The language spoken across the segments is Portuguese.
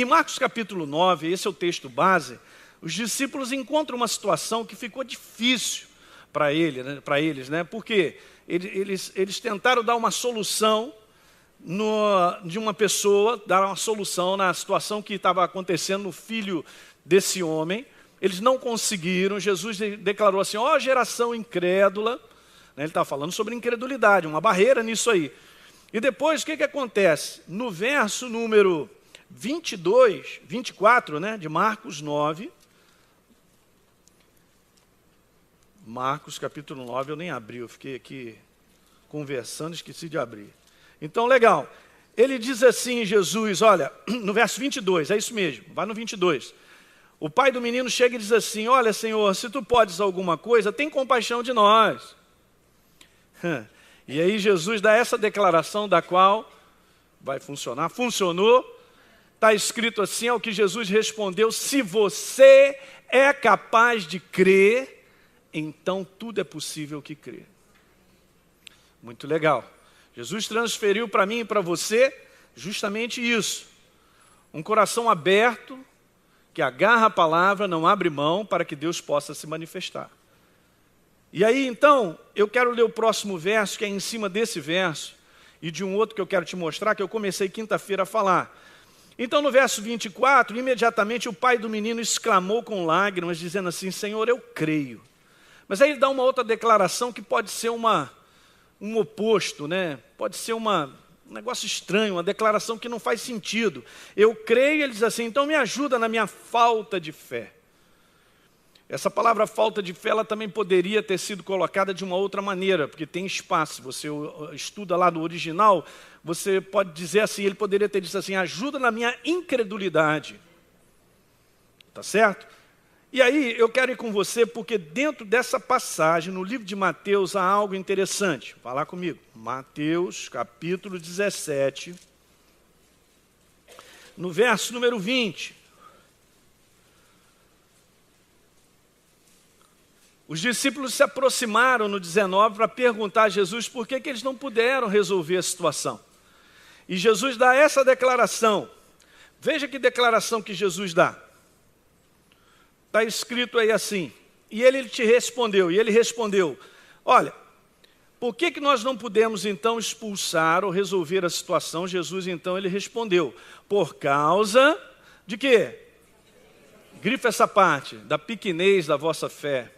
Em Marcos capítulo 9, esse é o texto base, os discípulos encontram uma situação que ficou difícil para eles, né? Porque eles tentaram dar uma solução de uma pessoa, dar uma solução na situação que estava acontecendo no filho desse homem. Eles não conseguiram. Jesus declarou assim: ó, geração incrédula. Ele estava falando sobre incredulidade, uma barreira nisso aí. E depois, o que acontece? No verso número 24, né, de Marcos 9. Marcos capítulo 9, eu nem abri, eu fiquei aqui conversando, esqueci de abrir. Então, legal. Ele diz assim, Jesus, olha, no verso 22, é isso mesmo, vai no 22. O pai do menino chega e diz assim: olha, Senhor, se tu podes alguma coisa, tem compaixão de nós. E aí Jesus dá essa declaração da qual vai funcionar. Funcionou. Está escrito assim, é o que Jesus respondeu: se você é capaz de crer, então tudo é possível que crer. Muito legal. Jesus transferiu para mim e para você justamente isso. Um coração aberto, que agarra a palavra, não abre mão, para que Deus possa se manifestar. E aí, então, eu quero ler o próximo verso, que é em cima desse verso, e de um outro que eu quero te mostrar, que eu comecei quinta-feira a falar. Então, no verso 24, imediatamente o pai do menino exclamou com lágrimas, dizendo assim: Senhor, eu creio. Mas aí ele dá uma outra declaração que pode ser um oposto, né? Pode ser um negócio estranho, uma declaração que não faz sentido. Eu creio, ele diz assim: então me ajuda na minha falta de fé. Essa palavra falta de fé, ela também poderia ter sido colocada de uma outra maneira, porque tem espaço. Se você estuda lá no original, você pode dizer assim, ele poderia ter dito assim: ajuda na minha incredulidade. Tá certo? E aí, eu quero ir com você, porque dentro dessa passagem, no livro de Mateus, há algo interessante. Vai lá comigo. Mateus, capítulo 17, no verso número 20. Os discípulos se aproximaram no 19 para perguntar a Jesus por que eles não puderam resolver a situação. E Jesus dá essa declaração. Veja que declaração que Jesus dá. Está escrito aí assim: e ele te respondeu, olha, por que nós não podemos então expulsar ou resolver a situação? Jesus então ele respondeu: por causa de quê? Grifa essa parte, da pequenez da vossa fé.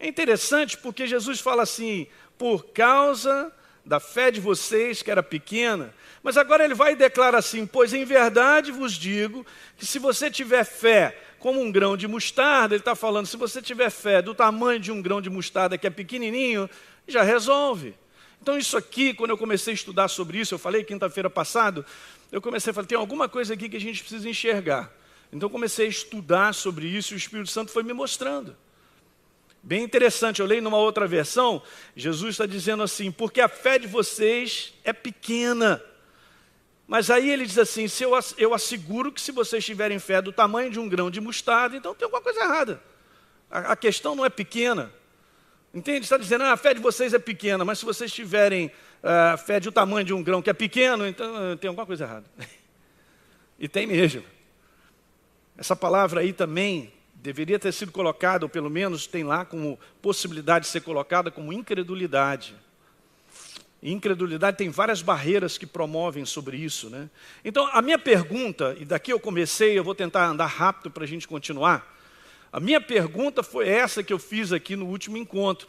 É interessante porque Jesus fala assim: por causa da fé de vocês que era pequena, mas agora ele vai e declara assim: pois em verdade vos digo que se você tiver fé como um grão de mostarda, ele está falando, se você tiver fé do tamanho de um grão de mostarda que é pequenininho, já resolve. Então isso aqui, quando eu comecei a estudar sobre isso, eu falei quinta-feira passada, eu comecei a falar, tem alguma coisa aqui que a gente precisa enxergar. Então eu comecei a estudar sobre isso e o Espírito Santo foi me mostrando. Bem interessante, eu leio numa outra versão, Jesus está dizendo assim: porque a fé de vocês é pequena. Mas aí ele diz assim: se eu asseguro que se vocês tiverem fé do tamanho de um grão de mostarda, então tem alguma coisa errada. A questão não é pequena. Entende? Está dizendo, a fé de vocês é pequena, mas se vocês tiverem fé do tamanho de um grão que é pequeno, então tem alguma coisa errada. E tem mesmo. Essa palavra aí também deveria ter sido colocada, ou pelo menos tem lá como possibilidade de ser colocada como incredulidade. E incredulidade tem várias barreiras que promovem sobre isso, né? Então, a minha pergunta, e daqui eu comecei, eu vou tentar andar rápido para a gente continuar. A minha pergunta foi essa que eu fiz aqui no último encontro.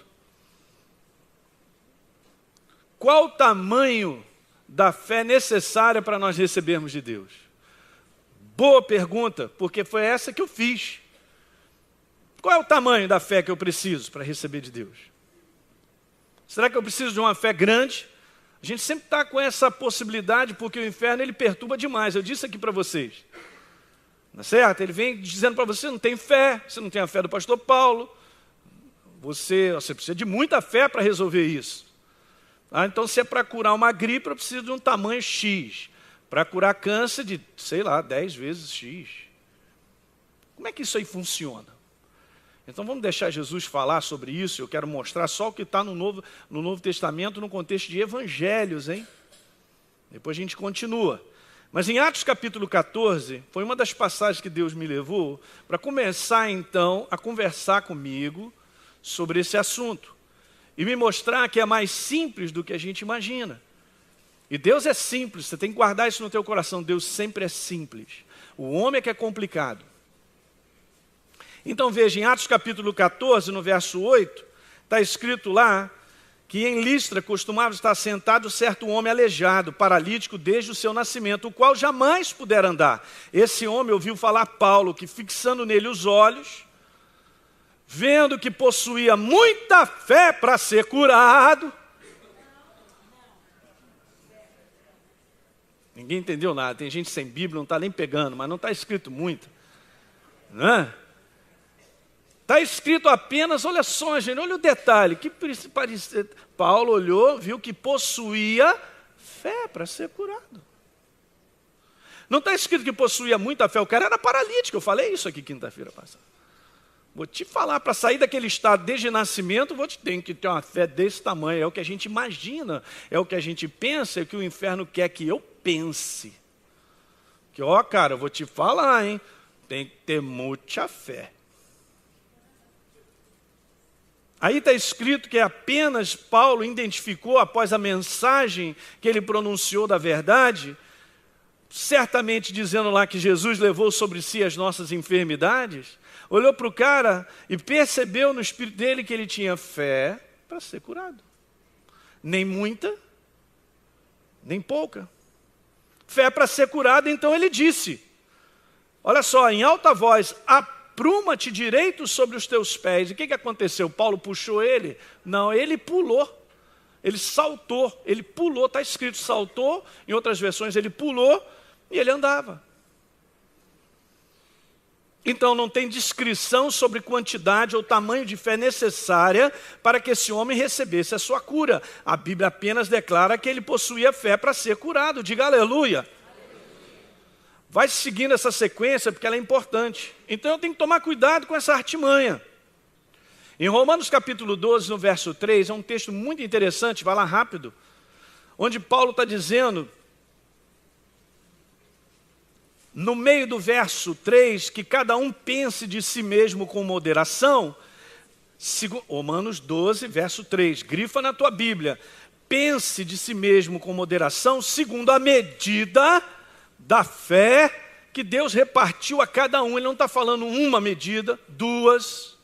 Qual o tamanho da fé necessária para nós recebermos de Deus? Boa pergunta, porque foi essa que eu fiz. Qual é o tamanho da fé que eu preciso para receber de Deus? Será que eu preciso de uma fé grande? A gente sempre está com essa possibilidade, porque o inferno ele perturba demais. Eu disse aqui para vocês. Não é certo? Ele vem dizendo para você, não tem fé, você não tem a fé do pastor Paulo. Você precisa de muita fé para resolver isso. Então, se é para curar uma gripe, eu preciso de um tamanho X. Para curar câncer de, 10 vezes X. Como é que isso aí funciona? Então vamos deixar Jesus falar sobre isso. Eu quero mostrar só o que está no Novo Testamento, no contexto de evangelhos, hein? Depois a gente continua. Mas em Atos capítulo 14, foi uma das passagens que Deus me levou para começar então a conversar comigo sobre esse assunto. E me mostrar que é mais simples do que a gente imagina. E Deus é simples, você tem que guardar isso no teu coração. Deus sempre é simples. O homem é que é complicado. Então veja, em Atos capítulo 14, no verso 8, está escrito lá que em Listra costumava estar sentado certo homem aleijado, paralítico desde o seu nascimento, o qual jamais pudera andar. Esse homem ouviu falar Paulo, que fixando nele os olhos, vendo que possuía muita fé para ser curado. Ninguém entendeu nada, tem gente sem Bíblia, não está nem pegando, mas não está escrito muito. Não é? Está escrito apenas, olha só, gente, olha o detalhe. Paulo olhou, viu que possuía fé para ser curado. Não está escrito que possuía muita fé, o cara era paralítico, eu falei isso aqui quinta-feira passada. Vou te falar, para sair daquele estado desde nascimento, tem que ter uma fé desse tamanho. É o que a gente imagina, é o que a gente pensa, é o que o inferno quer que eu pense. Que, ó, cara, eu vou te falar, hein? Tem que ter muita fé. Aí está escrito que apenas Paulo identificou, após a mensagem que ele pronunciou da verdade, certamente dizendo lá que Jesus levou sobre si as nossas enfermidades, olhou para o cara e percebeu no espírito dele que ele tinha fé para ser curado. Nem muita, nem pouca. Fé para ser curado, então ele disse, olha só, em alta voz, apruma-te direito sobre os teus pés. E o que aconteceu? Paulo puxou ele? Não, ele pulou. Ele saltou, ele pulou, está escrito saltou, em outras versões ele pulou e ele andava. Então não tem descrição sobre quantidade ou tamanho de fé necessária para que esse homem recebesse a sua cura. A Bíblia apenas declara que ele possuía fé para ser curado. Diga aleluia. Vai seguindo essa sequência porque ela é importante. Então eu tenho que tomar cuidado com essa artimanha. Em Romanos capítulo 12, no verso 3, é um texto muito interessante, vai lá rápido, onde Paulo está dizendo, no meio do verso 3, que cada um pense de si mesmo com moderação. Romanos 12, verso 3, grifa na tua Bíblia. Pense de si mesmo com moderação, segundo a medida da fé que Deus repartiu a cada um. Ele não está falando uma medida, duas.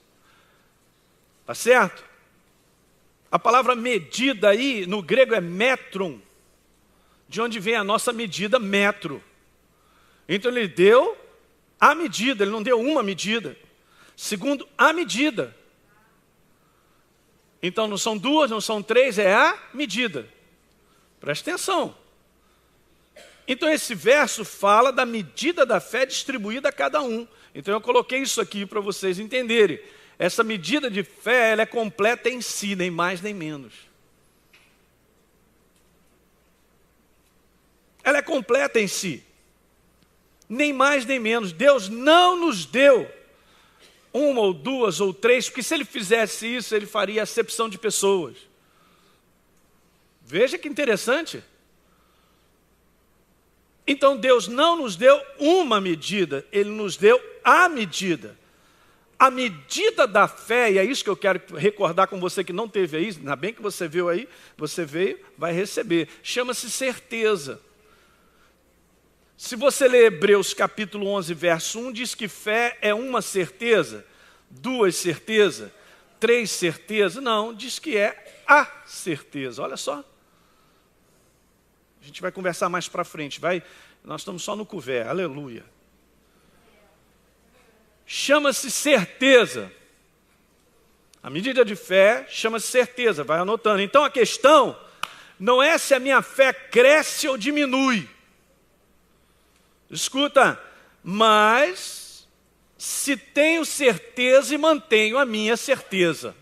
Está certo? A palavra medida aí, no grego é metron, de onde vem a nossa medida metro. Então ele deu a medida, ele não deu uma medida. Segundo a medida. Então não são duas, não são três, é a medida. Presta atenção. Então esse verso fala da medida da fé distribuída a cada um. Então eu coloquei isso aqui para vocês entenderem. Essa medida de fé, ela é completa em si, nem mais nem menos. Ela é completa em si. Nem mais nem menos. Deus não nos deu uma ou duas ou três, porque se ele fizesse isso, ele faria acepção de pessoas. Veja que interessante. Então Deus não nos deu uma medida, Ele nos deu a medida. A medida da fé, e é isso que eu quero recordar com você que não teve aí, ainda bem que você viu aí, você veio, vai receber. Chama-se certeza. Se você ler Hebreus capítulo 11, verso 1, diz que fé é uma certeza, duas certezas, três certezas. Não, diz que é a certeza. Olha só. A gente vai conversar mais para frente, nós estamos só no couvert, aleluia. Chama-se certeza. A medida de fé chama-se certeza, vai anotando. Então a questão não é se a minha fé cresce ou diminui. Escuta, mas se tenho certeza e mantenho a minha certeza.